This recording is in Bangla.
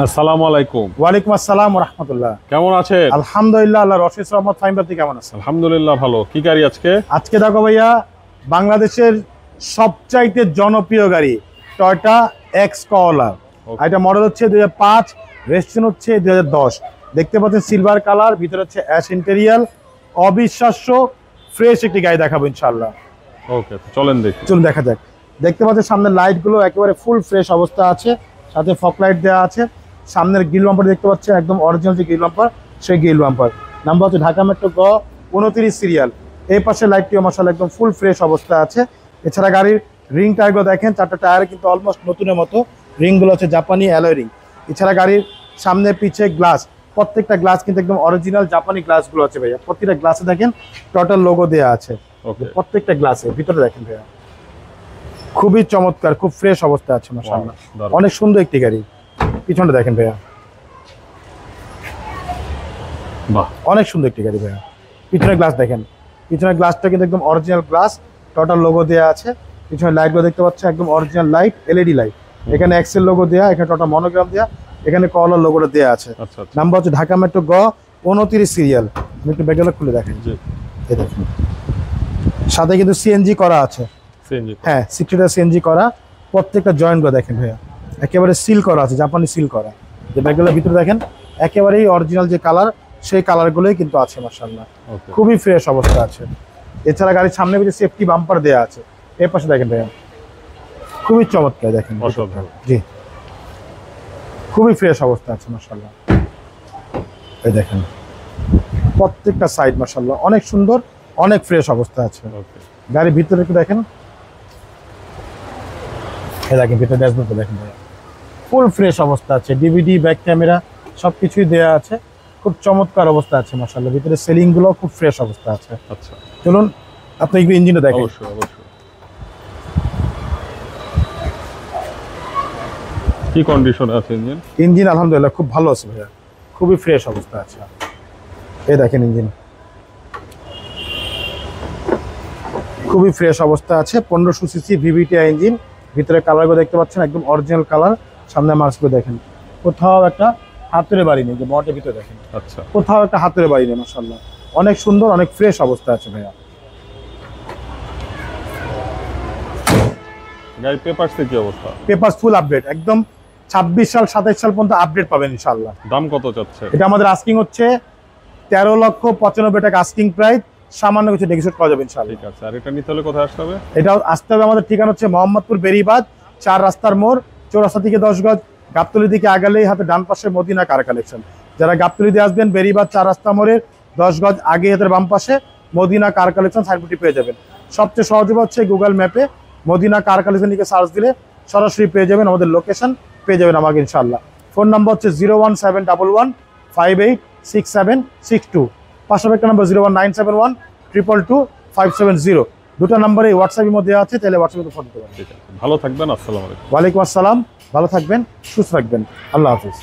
আসসালামু আলাইকুম। ওয়ালাইকুম আসসালাম ওয়া রাহমাতুল্লাহ। কেমন আছেন? আলহামদুলিল্লাহ, আল্লাহর অশেষ রহমত। ফাহিম ভাই কেমন আছেন? আলহামদুলিল্লাহ ভালো। কি গাড়ি আজকে? আজকে দেখো ভাইয়া, বাংলাদেশের সবচাইতে জনপ্রিয় গাড়ি টয়োটা এক্স করলা। এটা মডেল হচ্ছে 2005, রেজিস্ট্রেশন হচ্ছে 2010। দেখতে পাচ্ছেন সিলভার কালার, ভিতরে হচ্ছে অ্যাশ ইন্টেরিয়াল। অবিশ্বাস্য ফ্রেশ একটি গাড়ি দেখাবো ইনশাআল্লাহ। ওকে, চলেন দেখি। চলুন দেখা যাক। দেখতে পাচ্ছেন সামনের লাইটগুলো একেবারে ফুল ফ্রেশ অবস্থা আছে, সাথে ফগ লাইট দেওয়া আছে। সামনের গ্রিল বাম্পার দেখতে পাচ্ছেন একদম অরিজিনাল যে গ্রিল বাম্পার, সেই গ্রিল বাম্পার। নাম্বার হচ্ছে ঢাকা মেট্রো গ 29 সিরিয়াল। এই পাশে লাইটটিও মাশাআল্লাহ একদম ফুল ফ্রেশ অবস্থা আছে। এছাড়া গাড়ির রিং টায়ারগুলো দেখেন, চারটা টায়ারে কিন্তু অলমোস্ট নতুনের মতো। রিংগুলো হচ্ছে জাপানি অ্যালয় রিং। এছাড়া গাড়ির সামনে পিছে গ্লাস, প্রত্যেকটা গ্লাস কিন্তু একদম অরিজিনাল জাপানি গ্লাসগুলো আছে ভাইয়া। প্রত্যেকটা গ্লাসে দেখেন টোটাল লোগো দেওয়া আছে। প্রত্যেকটা গ্লাসে ভিতরে দেখেন ভাইয়া, খুবই চমৎকার, খুব ফ্রেশ অবস্থা আছে মাশাআল্লাহ। অনেক সুন্দর একটি গাড়ি। পিছনটা দেখেন ভাইয়া, বাহ, অনেক সুন্দর একটি গাড়ি ভাইয়া। পিছনের গ্লাস দেখেন, পিছনের গ্লাসটা কিন্তু একদম অরিজিনাল গ্লাস, টোটাল লোগো দেওয়া আছে। পিছনের লাইটগুলো দেখতে পাচ্ছেন একদম অরিজিনাল লাইট, এলইডি লাইট। এখানে এক্সেল লোগো দেওয়া, এখানে টোটাল মনোগ্রাম দেওয়া, এখানে কলার লোগোটা দেওয়া আছে। নাম্বার হচ্ছে ঢাকা মেট্রো গ 29 সিরিয়াল। আমি একটু ব্যাগগুলো খুলে দেখেন, এই দেখেন সাথে কিন্তু সিএনজি করা আছে। হ্যাঁ, 60টা সিএনজি করা। প্রত্যেকটা জয়েন্টগুলো দেখেন ভাইয়া, একেবারে সিল করা আছে, জাপানি সিল করা। যে ব্যাগগুলোর ভিতরে দেখেন একেবারেই অরিজিনাল যে কালার, সেই কালারগুলোই কিন্তু আছে মাশাআল্লাহ। খুবই ফ্রেশ অবস্থা আছে। এছাড়া গাড়ির সামনে যে সেফটি বাম্পার দেওয়া আছে, এর পাশে দেখেন ভাইয়া, খুবই চমৎকার দেখেন। জি, খুবই ফ্রেশ অবস্থা আছে মাশাআল্লাহ। এই দেখেন প্রত্যেকটা সাইড মাশাআল্লাহ অনেক সুন্দর, অনেক ফ্রেশ অবস্থা আছে। গাড়ির ভিতরে একটু দেখেন, এই দেখেন ভিতরে ড্যাশবোর্ড দেখেন ভাইয়া, ফুল ফ্রেশ অবস্থা আছে। ডিভিডি, ব্যাক ক্যামেরা সবকিছুই দেওয়া আছে। খুব চমৎকার অবস্থা আছে মাশাআল্লাহ। ভিতরে সেলিং গুলো খুব ফ্রেশ অবস্থা আছে। আচ্ছা, চলুন আপনি একটু ইঞ্জিনটা দেখেন। অবশ্যই অবশ্যই। কি কন্ডিশনে আছে ইঞ্জিন? ইঞ্জিন আলহামদুলিল্লাহ খুব ভালো আছে ভাইয়া, খুবই ফ্রেশ অবস্থা আছে। এই দেখেন ইঞ্জিন খুবই ফ্রেশ অবস্থা আছে। 1500 সিসি ভিভিটিআই ইঞ্জিন। ভিতরে কালারগুলো দেখতে পাচ্ছেন একদম অরিজিনাল কালার। সামনে মার্কসগুলো দেখেন, কোথাও একটা হাতুড়ে বাড়ি নেই। যে বটের ভিতরে দেখেন, আচ্ছা, কোথাও একটা হাতুড়ে বাড়ি নেই মাশাআল্লাহ। অনেক সুন্দর, অনেক ফ্রেশ অবস্থা আছে ভাইয়া। গাড়ি পেপারস কি অবস্থা? পেপারস ফুল আপডেট, একদম 26 সাল 27 সাল পর্যন্ত আপডেট পাবেন ইনশাআল্লাহ। দাম কত চাচ্ছে? এটা আমাদের আস্কিং হচ্ছে 13,95,000 টাকা আস্কিং প্রাইস। সামান্য কিছু নেগোশিয়েট করা যাবে ইনশাআল্লাহ। ঠিক আছে। আর এটা নিতে হলে কোথায় আসতে হবে? এটা আসতে হবে, আমাদের ঠিকানা হচ্ছে মোহাম্মদপুর বেরিবাদ 4 রাস্তার মোড়, চৌরাস্তা থেকে 10 গজ। গাবতলী দিকে আগালেই হাতে ডান পাশে মদিনা কার কালেকশন। যারা গাবতলী দিয়ে আসবেন, বেরিবাদ 4 রাস্তা মোড়ের 10 গজ আগে হাতের বাম পাশে মদিনা কার কালেকশন সাইনবোর্ডটি পেয়ে যাবেন। সবচেয়ে সহজ হচ্ছে গুগল ম্যাপে মদিনা কার কালেকশন লিখে সার্চ দিলে সরাসরি পেয়ে যাবেন, আমাদের লোকেশন পেয়ে যাবেন আমাকে ইনশাআল্লাহ। ফোন নাম্বার হচ্ছে 01711586762। পাশাপাশি একটা নাম্বার 01971222570। দুটো নাম্বারে হোয়াটসঅ্যাপের মধ্যে আছে, তাহলে হোয়াটসঅ্যাপে ফোন করবেন। ঠিক আছে, ভালো থাকবেন। আসসালামু আলাইকুম। ওয়ালাইকুম আসসালাম, ভালো থাকবেন, সুস্থ থাকবেন, আল্লাহ হাফিজ।